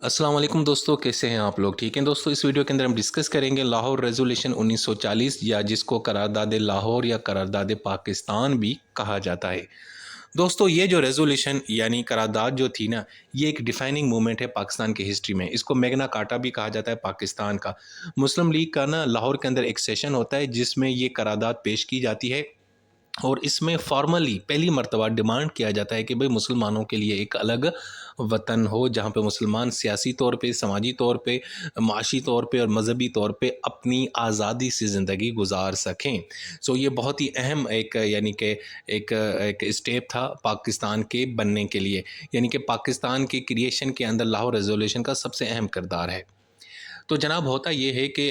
अस्सलाम वालेकुम दोस्तों, कैसे हैं आप लोग? ठीक हैं दोस्तों। इस वीडियो के अंदर हम डिस्कस करेंगे लाहौर रेजोल्यूशन 1940 या जिसको करारदाद लाहौर या करारदाद पाकिस्तान भी कहा जाता है। दोस्तों, ये जो रेजोल्यूशन यानी करारदाद जो थी ना, ये एक डिफाइनिंग मोमेंट है पाकिस्तान की हिस्ट्री में। इसको मैग्ना कार्टा भी कहा जाता है पाकिस्तान का। मुस्लिम लीग का ना लाहौर के अंदर एक सेशन होता है जिसमें ये करारदाद पेश की जाती है और इसमें फॉर्मली पहली मर्तबा डिमांड किया जाता है कि भाई मुसलमानों के लिए एक अलग वतन हो जहाँ पे मुसलमान सियासी तौर पे, समाजी तौर पे, माशी तौर पे और मजहबी तौर पे अपनी आज़ादी से ज़िंदगी गुजार सकें। सो ये बहुत ही अहम एक यानी कि एक स्टेप था पाकिस्तान के बनने के लिए, यानी कि पाकिस्तान के क्रिएशन के अंदर लाहौर रेजोल्यूशन का सबसे अहम किरदार है। तो जनाब होता ये है कि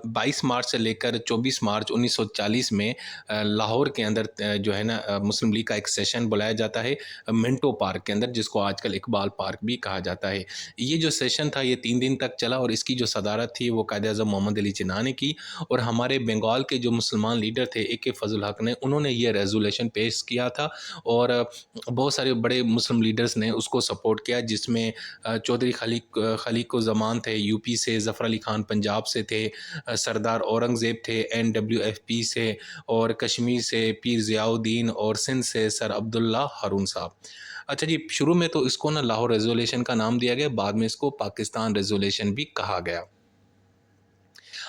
22 मार्च से लेकर 24 मार्च 1940 में लाहौर के अंदर जो है ना मुस्लिम लीग का एक सेशन बुलाया जाता है मिंटो पार्क के अंदर, जिसको आजकल इकबाल पार्क भी कहा जाता है। ये जो सेशन था ये 3 दिन तक चला और इसकी जो सदारत थी वो कायद-ए-आज़म मोहम्मद अली जिन्ना ने की और हमारे बंगाल के जो मुसलमान लीडर थे ए के फजल हक ने, उन्होंने ये रेजोल्यूशन पेश किया था और बहुत सारे बड़े मुस्लिम लीडर्स ने उसको सपोर्ट किया, जिसमें चौधरी खलीकुज़्ज़मान थे यूपी से, ज़फ़र अली ख़ान पंजाब से थे, सरदार औरंगज़ेब थे NWFP से, और कश्मीर से पीर ज़ियाउद्दीन और सिंध से सर अब्दुल्ला हारून साहब। अच्छा जी, शुरू में तो इसको ना लाहौर रेज़ोल्यूशन का नाम दिया गया, बाद में इसको पाकिस्तान रेज़ोल्यूशन भी कहा गया।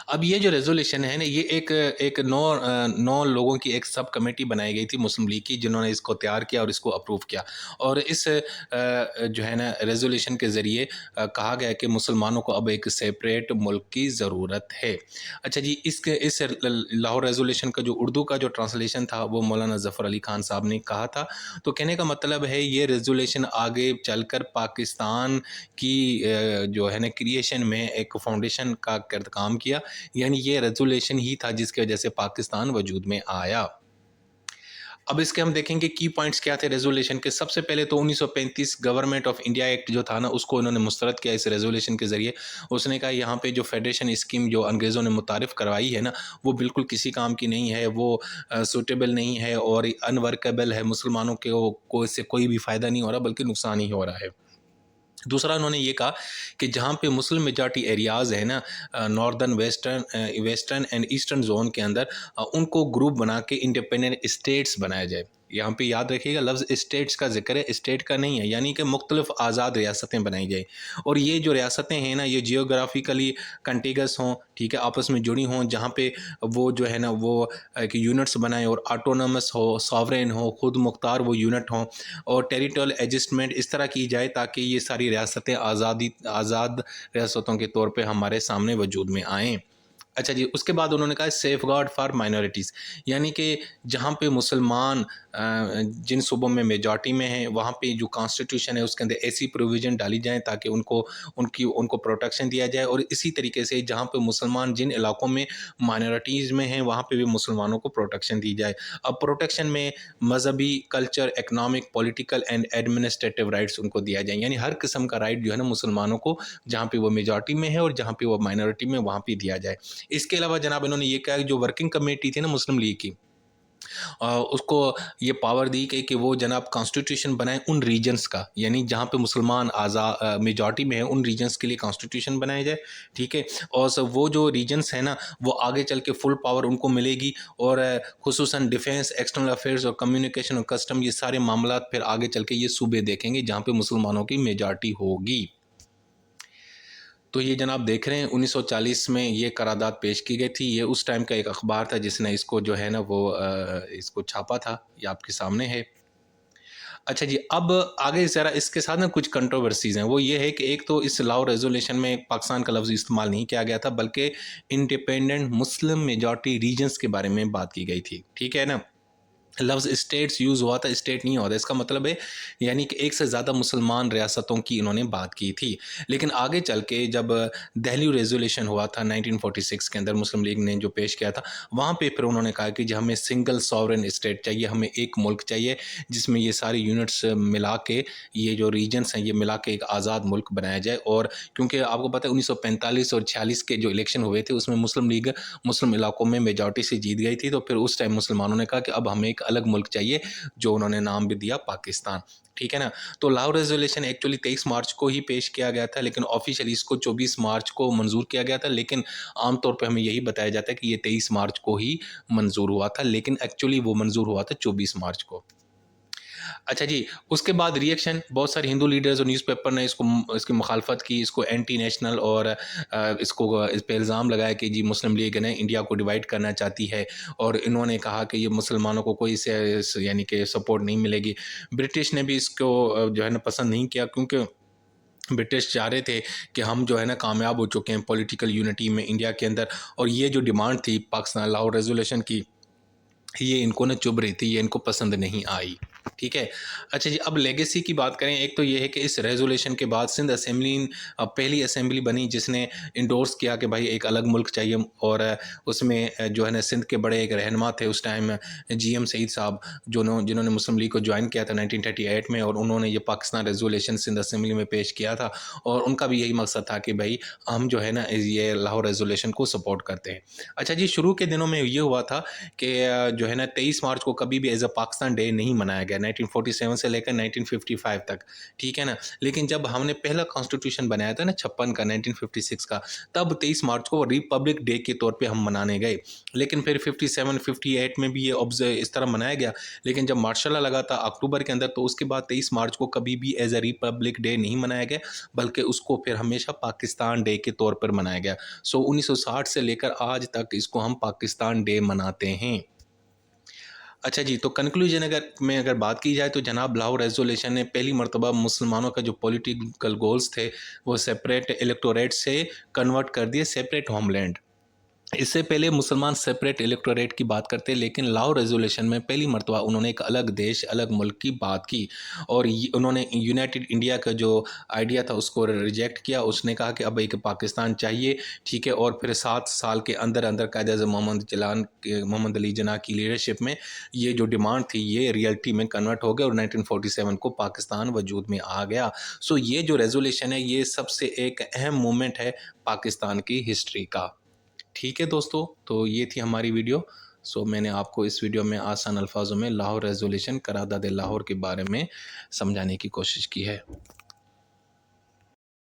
अब ये जो रेज़ोल्यूशन है ना, ये एक एक 9 लोगों की एक सब कमेटी बनाई गई थी मुस्लिम लीग की, जिन्होंने इसको तैयार किया और इसको अप्रूव किया। और इस जो है ना रेज़ोल्यूशन के ज़रिए कहा गया कि मुसलमानों को अब एक सेपरेट मुल्क की ज़रूरत है। अच्छा जी, इस लाहौर रेज़ोल्यूशन का जो उर्दू का जो ट्रांसलेशन था वो मौलाना ज़फ़र अली ख़ान साहब ने कहा था। तो कहने का मतलब है ये रेज़ोल्यूशन आगे चलकर पाकिस्तान की जो है ना क्रिएशन में एक फाउंडेशन का काम किया, यानी ये रेज़ोल्यूशन ही था जिसकी वजह से पाकिस्तान वजूद में आया। अब इसके हम देखेंगे की पॉइंट्स क्या थे रेज़ोल्यूशन के। सबसे पहले तो 1935 गवर्नमेंट ऑफ इंडिया एक्ट जो था ना, उसको उन्होंने मुस्तरद किया इस रेज़ोल्यूशन के ज़रिए। उसने कहा यहाँ पे जो फेडरेशन स्कीम जो अंग्रेज़ों ने मुतारिफ़ करवाई है ना, वो बिल्कुल किसी काम की नहीं है, वो सूटेबल नहीं है और अनवर्केबल है। मुसलमानों को इससे कोई भी फ़ायदा नहीं हो रहा बल्कि नुकसान ही हो रहा है। दूसरा उन्होंने ये कहा कि जहाँ पे मुस्लिम मेजॉरिटी एरियाज़ है ना, northern, western and eastern zone के अंदर, उनको ग्रुप बना के इंडिपेंडेंट स्टेट्स बनाया जाए। यहाँ पे याद रखिएगा, लफ्ज़ स्टेट्स का जिक्र है, स्टेट का नहीं है, यानी कि मुख्तलिफ आज़ाद रियासतें बनाई जाए। और ये जो रियासतें हैं ना, ये जियोग्राफिकली कंटिगस हों, ठीक है, आपस में जुड़ी हों, जहाँ पे वो जो है ना वो एक यूनिट्स बनाएं और ऑटोनमस हो, सॉवरेन हो, खुद मुख्तार वो यूनिट हों, और टेरिटोरियल एडजस्टमेंट इस तरह की जाए ताकि ये सारी रियासतें आज़ाद रियासतों के तौर पे हमारे सामने वजूद में आएँ। अच्छा जी, उसके बाद उन्होंने कहा सेफ़ गार्ड फॉर माइनॉरिटीज़, यानी कि जहाँ पे मुसलमान जिन सूबों में मेजॉरिटी में हैं, वहाँ पे जो कॉन्स्टिट्यूशन है उसके अंदर ऐसी प्रोविज़न डाली जाएँ ताकि उनको प्रोटेक्शन दिया जाए, और इसी तरीके से जहाँ पे मुसलमान जिन इलाकों में माइनॉरिटीज़ में हैं, वहाँ पे भी मुसलमानों को प्रोटेक्शन दी जाए। अब प्रोटेक्शन में मज़हबी, culture, economic, political and administrative rights उनको दिया जाए, यानी हर किस्म का राइट जो है ना मुसलमानों को, जहाँ पे वो मेजॉरिटी में है और जहाँ पे वो माइनॉरिटी में, वहाँ पे दिया जाए। इसके अलावा जनाब इन्होंने ये कहा कि जो वर्किंग कमेटी थी ना मुस्लिम लीग की, उसको ये पावर दी गई कि वो जनाब कॉन्स्टिट्यूशन बनाए उन रीजन्स का, यानी जहाँ पे मुसलमान मेजॉरिटी में है उन रीजन्स के लिए कॉन्स्टिट्यूशन बनाया जाए, ठीक है। और वो जो रीजन्स है ना, वो आगे चल के फुल पावर उनको मिलेगी, और खुसूसन डिफेंस, एक्सटर्नल अफेयर्स और कम्युनिकेशन और कस्टम, ये सारे मामला फिर आगे चल के ये सूबे देखेंगे जहाँ पे मुसलमानों की मेजॉरिटी होगी। तो ये जनाब देख रहे हैं 1940 में ये करारदाद पेश की गई थी। ये उस टाइम का एक अखबार था जिसने इसको जो है ना वो इसको छापा था। ये आपके सामने है। अच्छा जी, अब आगे ज़रा इसके साथ ना कुछ कंट्रोवर्सीज़ हैं। वो ये है कि एक तो इस लाहौर रेज़ोल्यूशन में पाकिस्तान का लफ्ज़ इस्तेमाल नहीं किया गया था, बल्कि इंडिपेंडेंट मुस्लिम मेजॉरिटी रीजन्स के बारे में बात की गई थी। ठीक है ना? लफ्ज़ स्टेट्स यूज़ हुआ था, स्टेट नहीं हुआ था। इसका मतलब है यानी कि एक से ज़्यादा मुसलमान रियासतों की इन्होंने बात की थी। लेकिन आगे चल के जब दिल्ली रेज़ोल्यूशन हुआ था 1946 के अंदर, मुस्लिम लीग ने जो पेश किया था, वहाँ पे फिर उन्होंने कहा कि जो हमें सिंगल सॉवरेन स्टेट चाहिए, हमें एक मुल्क चाहिए जिसमें ये सारी यूनिट्स मिला के, ये जो रीजन्स हैं ये मिला के एक आज़ाद मुल्क बनाया जाए। और क्योंकि आपको पता है 1945 और 46 के जो इलेक्शन हुए थे उसमें मुस्लिम लीग मुस्लिम इलाकों में मेजॉरिटी से जीत गई थी, तो फिर उस टाइम मुसलमानों ने कहा कि अब हमें एक अलग मुल्क चाहिए, जो उन्होंने नाम भी दिया पाकिस्तान। ठीक है ना। तो लाहौर रेजोल्यूशन एक्चुअली 23 मार्च को ही पेश किया गया था, लेकिन ऑफिशियली इसको 24 मार्च को मंजूर किया गया था, लेकिन आमतौर पर हमें यही बताया जाता है कि ये 23 मार्च को ही मंजूर हुआ था, लेकिन एक्चुअली वो मंजूर हुआ था 24 मार्च को। अच्छा जी, उसके बाद रिएक्शन बहुत सारे हिंदू लीडर्स और न्यूज़पेपर ने इसकी मुखालफत की, इसको एंटी नेशनल और इसको इस पे इल्ज़ाम लगाया कि जी मुस्लिम लीग है ना इंडिया को डिवाइड करना चाहती है, और इन्होंने कहा कि ये मुसलमानों को कोई से यानी कि सपोर्ट नहीं मिलेगी। ब्रिटिश ने भी इसको जो है ना पसंद नहीं किया, क्योंकि ब्रिटिश चाह रहे थे कि हम जो है ना कामयाब हो चुके हैं पॉलिटिकल यूनिटी में इंडिया के अंदर, और ये जो डिमांड थी पाकिस्तान लाहौर रेजोल्यूशन की, ये इनको ना चुभ रही थी, ये इनको पसंद नहीं आई। ठीक है। अच्छा जी, अब लेगेसी की बात करें, एक तो ये है कि इस रेजोल्यूशन के बाद सिंध असेंबली पहली असेंबली बनी जिसने इंडोर्स किया कि भाई एक अलग मुल्क चाहिए, और उसमें जो है ना सिंध के बड़े एक रहनुमा थे उस टाइम, GM सईद साहब, जिन्होंने मुस्लिम लीग को ज्वाइन किया था 1938 में, और उन्होंने ये पाकिस्तान रेजोल्यूशन सिंध असेंबली में पेश किया था, और उनका भी यही मकसद था कि भाई हम जो है ना ये लाहौर रेजोल्यूशन को सपोर्ट करते हैं। अच्छा जी, शुरू के दिनों में ये हुआ था कि जो है ना 23 मार्च को कभी भी एज अ पाकिस्तान डे नहीं मनाया गया, 1947 से लेकर 1955 तक। ठीक है ना। लेकिन जब हमने पहला कॉन्स्टिट्यूशन बनाया था ना 56 का, 1956 का, तब 23 मार्च को रिपब्लिक डे के तौर पे हम मनाने गए। लेकिन फिर 57 58 में भी ये इस तरह मनाया गया, लेकिन जब मार्शल लॉ लगा था अक्टूबर के अंदर, तो उसके बाद 23 मार्च को कभी भी एज अ रिपब्लिक डे नहीं मनाया गया, बल्कि उसको फिर हमेशा पाकिस्तान डे के तौर पर मनाया गया। 1960 से लेकर आज तक इसको हम पाकिस्तान डे मनाते हैं। अच्छा जी, तो कंक्लूजन अगर बात की जाए, तो जनाब लाहौर रेज़ोल्यूशन ने पहली मर्तबा मुसलमानों का जो पॉलिटिकल गोल्स थे, वो सेपरेट इलेक्टोरेट से कन्वर्ट कर दिए सेपरेट होमलैंड। इससे पहले मुसलमान सेपरेट इलेक्टोरेट की बात करते, लेकिन लाहौर रेजोल्यूशन में पहली मर्तबा उन्होंने एक अलग देश अलग मुल्क की बात की, और उन्होंने यूनाइटेड इंडिया का जो आइडिया था उसको रिजेक्ट किया। उसने कहा कि अब एक पाकिस्तान चाहिए। ठीक है। और फिर 7 साल के अंदर अंदर कायद-ए-आज़म मोहम्मद अली जिन्ना की लीडरशिप में ये जो डिमांड थी ये रियलिटी में कन्वर्ट हो गया, और 1947 को पाकिस्तान वजूद में आ गया। सो ये जो रेजोल्यूशन है ये सबसे एक अहम मोमेंट है पाकिस्तान की हिस्ट्री का। ठीक है दोस्तों, तो ये थी हमारी वीडियो। मैंने आपको इस वीडियो में आसान अल्फाजों में लाहौर रेज़ोल्यूशन करारदाद लाहौर के बारे में समझाने की कोशिश की है।